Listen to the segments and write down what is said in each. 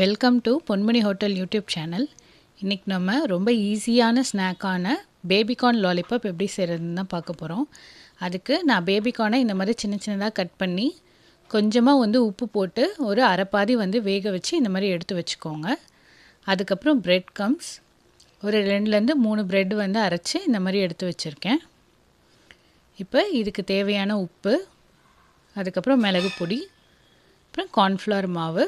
Welcome to Ponmani hotel YouTube channel. இன்றைக்கி நம்ம ரொம்ப ஈஸியான ஸ்நாக்கான பேபிகார்ன் லாலிபாப் எப்படி செய்கிறதுன்னு தான் பார்க்க போகிறோம். அதுக்கு நான் பேபிகார்னை இந்த மாதிரி சின்ன சின்னதாக கட் பண்ணி கொஞ்சமாக உப்பு போட்டு ஒரு அரைப்பாதி வேக வச்சு இந்த மாதிரி எடுத்து வச்சுக்கோங்க. அதுக்கப்புறம் பிரெட் கம்ஸ் ஒரு 2லேருந்து 3 பிரெட் அரைச்சி இந்த மாதிரி எடுத்து வச்சுருக்கேன். இப்போ இதுக்கு தேவையான உப்பு, அதுக்கப்புறம் மிளகு பொடி, அப்புறம் கார்ன்ஃப்ளவர் மாவு,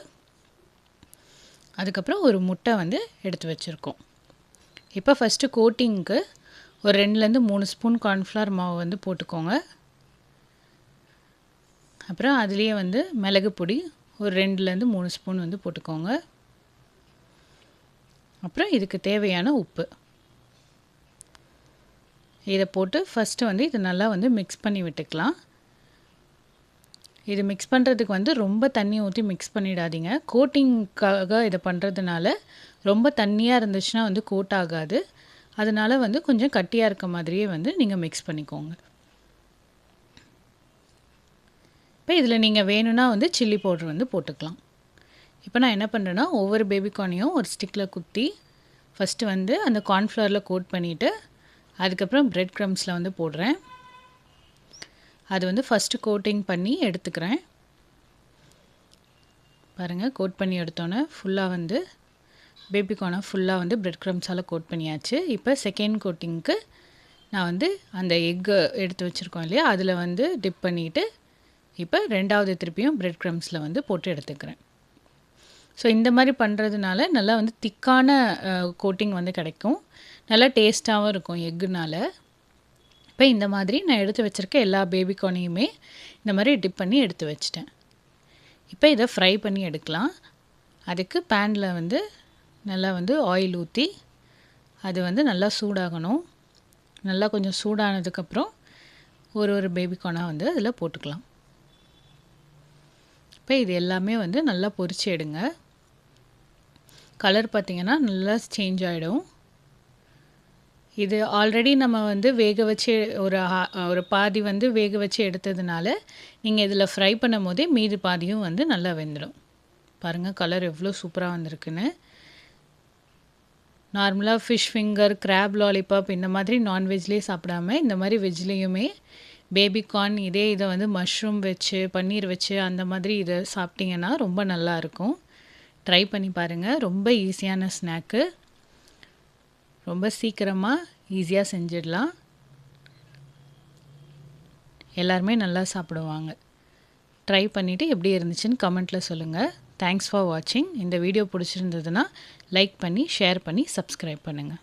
அதுக்கப்புறம் ஒரு முட்டை எடுத்து வச்சுருக்கோம். இப்போ ஃபஸ்ட்டு கோட்டிங்க்கு ஒரு 2லேருந்து 3 ஸ்பூன் கார்ன்ஃப்ளவர் மாவு போட்டுக்கோங்க. அப்புறம் அதுலேயே மிளகு பொடி ஒரு 2லேருந்து 3 ஸ்பூன் போட்டுக்கோங்க. அப்புறம் இதுக்கு தேவையான உப்பு இதை போட்டு ஃபஸ்ட்டு இதை நல்லா மிக்ஸ் பண்ணி விட்டுக்கலாம். இது மிக்ஸ் பண்ணுறதுக்கு ரொம்ப தண்ணி ஊற்றி மிக்ஸ் பண்ணிடாதீங்க. கோட்டிங்க்காக இதை பண்ணுறதுனால ரொம்ப தண்ணியாக இருந்துச்சுன்னா கோட் ஆகாது. அதனால் கொஞ்சம் கட்டியாக இருக்க மாதிரியே நீங்கள் மிக்ஸ் பண்ணிக்கோங்க. இப்போ இதில் நீங்கள் வேணும்னா சில்லி பவுடர் போட்டுக்கலாம். இப்போ நான் என்ன பண்ணுறேன்னா, ஒவ்வொரு பேபிகார்னையும் ஒரு ஸ்டிக்கில் குத்தி ஃபஸ்ட்டு அந்த கார்ன்ஃப்ளவரில் கோட் பண்ணிவிட்டு அதுக்கப்புறம் பிரெட் க்ரம்ஸில் போடுறேன். அது ஃபஸ்ட்டு கோட்டிங் பண்ணி எடுத்துக்கிறேன். பாருங்கள், கோட் பண்ணி எடுத்தோன்னே ஃபுல்லாக பேபிகார்னை ஃபுல்லாக பிரெட் க்ரம்ஸால் கோட் பண்ணியாச்சு. இப்போ செகண்ட் கோட்டிங்க்கு நான் அந்த எக்கு எடுத்து வச்சுருக்கோம் இல்லையா, அதில் டிப் பண்ணிவிட்டு இப்போ ரெண்டாவது திருப்பியும் பிரெட் க்ரம்ஸில் போட்டு எடுத்துக்கிறேன். ஸோ இந்த மாதிரி பண்ணுறதுனால நல்லா திக்கான கோட்டிங் கிடைக்கும். நல்லா டேஸ்ட்டாகவும் இருக்கும் எக்குனால். இப்போ இந்த மாதிரி நான் எடுத்து வச்சுருக்க எல்லா பேபிகார்னையுமே இந்த மாதிரி டிப் பண்ணி எடுத்து வச்சிட்டேன். இப்போ இதை ஃப்ரை பண்ணி எடுக்கலாம். அதுக்கு பேனில் நல்லா ஆயில் ஊற்றி அது நல்லா சூடாகணும். நல்லா கொஞ்சம் சூடானதுக்கப்புறம் ஒரு பேபிகார்னாக அதில் போட்டுக்கலாம். இப்போ இது எல்லாமே நல்லா பொரிச்சு எடுங்க. கலர் பார்த்திங்கன்னா நல்லா சேஞ்ச் ஆகிடும். இது ஆல்ரெடி நம்ம வேக வச்சு ஒரு பாதி வேக வச்சு எடுத்ததுனால நீங்கள் இதில் ஃப்ரை பண்ணும் போதே மீதி பாதியும் நல்லா வெந்துடும். பாருங்கள், கலர் எவ்வளோ சூப்பராக வந்திருக்குன்னு. நார்மலாக ஃபிஷ் ஃபிங்கர், கிராப் லாலிபாப் இந்த மாதிரி நான்வெஜ்லேயே சாப்பிடாம இந்த மாதிரி வெஜ்லேயுமே பேபிகார்ன் இதை மஷ்ரூம் வச்சு, பன்னீர் வச்சு அந்த மாதிரி இதை சாப்பிட்டிங்கன்னா ரொம்ப நல்லாயிருக்கும். ட்ரை பண்ணி பாருங்கள். ரொம்ப ஈஸியான ஸ்நாக்கு, ரொம்ப சீக்கிரமாக ஈஸியாக செஞ்சிடலாம். எல்லாருமே நல்லா சாப்பிடுவாங்க. ட்ரை பண்ணிவிட்டு எப்படி இருந்துச்சுன்னு கமெண்ட்டில் சொல்லுங்கள். தேங்க்ஸ் ஃபார் வாட்சிங். இந்த வீடியோ பிடிச்சிருந்ததுன்னா லைக் பண்ணி, ஷேர் பண்ணி, சப்ஸ்கிரைப் பண்ணுங்கள்.